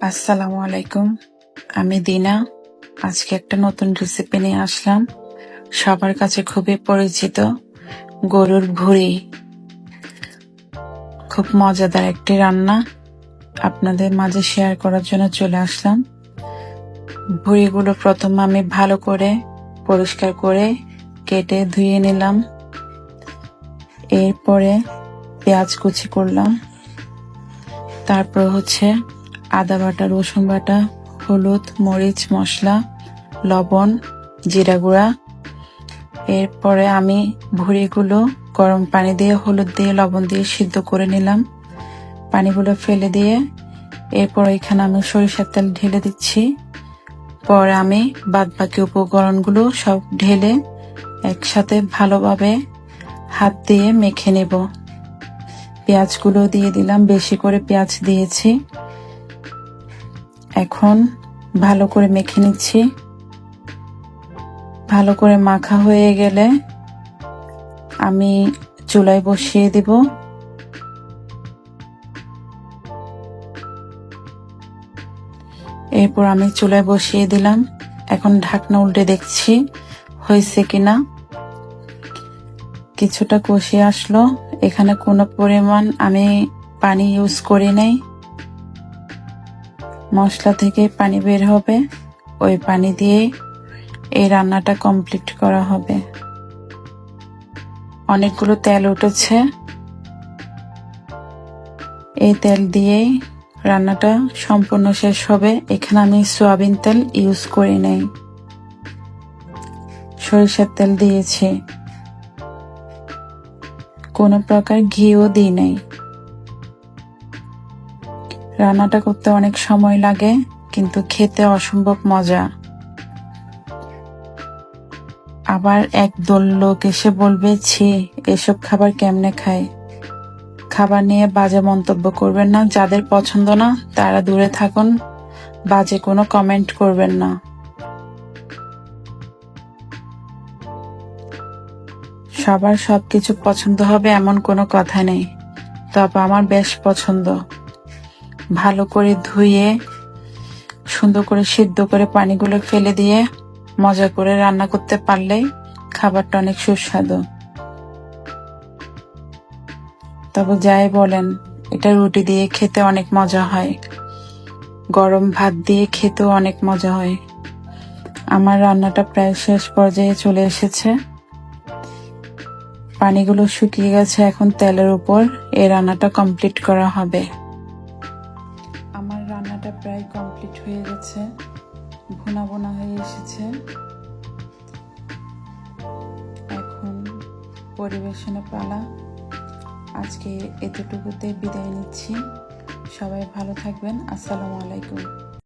আসসালামু আলাইকুম। আমি দিনা। আজকে একটা নতুন রেসিপি নিয়ে আসলাম। সবার কাছে খুবই পরিচিত গরুর ভুঁড়ি। খুব মজাদার একটি রান্না আপনাদের মাঝে শেয়ার করার জন্য চলে আসলাম। ভুঁড়িগুলো প্রথমে আমি ভালো করে পরিষ্কার করে কেটে ধুয়ে নিলাম। এরপরে পেঁয়াজ কুচি করলাম। তারপর আদা বাটা, রসুন বাটা, হলুদ, মরিচ, মশলা, লবণ, জিরা গুঁড়া। এরপরে আমি ভুঁড়িগুলো গরম পানি দিয়ে হলুদ দিয়ে লবণ দিয়ে সিদ্ধ করে নিলাম। পানিগুলো ফেলে দিয়ে এরপর এখানে আমি সরিষার তেল ঢেলে দিচ্ছি। পরে আমি বাদবাকি উপকরণগুলো সব ঢেলে একসাথে ভালোভাবে হাত দিয়ে মেখে নেব। পেঁয়াজগুলো দিয়ে দিলাম, বেশি করে পেঁয়াজ দিয়েছি। এখন ভালো করে মেখে নিচ্ছি। ভালো করে মাখা হয়ে গেলে আমি চুলায় বসিয়ে দেব। এরপর আমি চুলায় বসিয়ে দিলাম। এখন ঢাকনা উল্টে দেখছি হয়েছে কিনা। কিছুটা কষে আসলো। এখানে কোনো পরিমাণ আমি পানি ইউজ করি নাই। মশলা থেকে পানি বের হবে, ওই পানি দিয়ে এই রান্নাটা কমপ্লিট করা হবে। অনেকগুলো তেল উঠেছে। এই তেল দিয়েই রান্নাটা সম্পূর্ণ শেষ হবে। এখানে আমি সয়াবিন তেল ইউজ করি নাই, সরিষার তেল দিয়েছি। কোনো প্রকার ঘিও দিই নাই। রান্নাটা করতে অনেক সময় লাগে, কিন্তু খেতে অসম্ভব মজা। আবার একদল লোক এসে বলবে, ছি এসব খাবার কেমনে খায়। খাবার নিয়ে বাজে মন্তব্য করবেন না। যাদের পছন্দ না তারা দূরে থাকুন। বাজে কোনো কমেন্ট করবেন না। সবার সবকিছু পছন্দ হবে এমন কোনো কথা নেই, তবে আমার বেশ পছন্দ। ভালো করে ধুয়ে সুন্দর করে সিদ্ধ করে পানিগুলো ফেলে দিয়ে মজা করে রান্না করতে পারলেই খাবারটা অনেক সুস্বাদু। তবে যাই বলেন, এটা রুটি দিয়ে খেতে অনেক মজা হয়, গরম ভাত দিয়ে খেতেও অনেক মজা হয়। আমার রান্নাটা প্রায় শেষ পর্যায়ে চলে এসেছে। পানিগুলো শুকিয়ে গেছে। এখন তেলের উপর এই রান্নাটা কমপ্লিট করা হবে। আমার রান্নাটা প্রায় কমপ্লিট হয়ে গেছে। ভুনা ভুনা হয়ে এসেছে। এখন পরিবেশনে পালা। আজকে এতটুকুতে বিদায় নিচ্ছি। সবাই ভালো থাকবেন। আসসালামু আলাইকুম।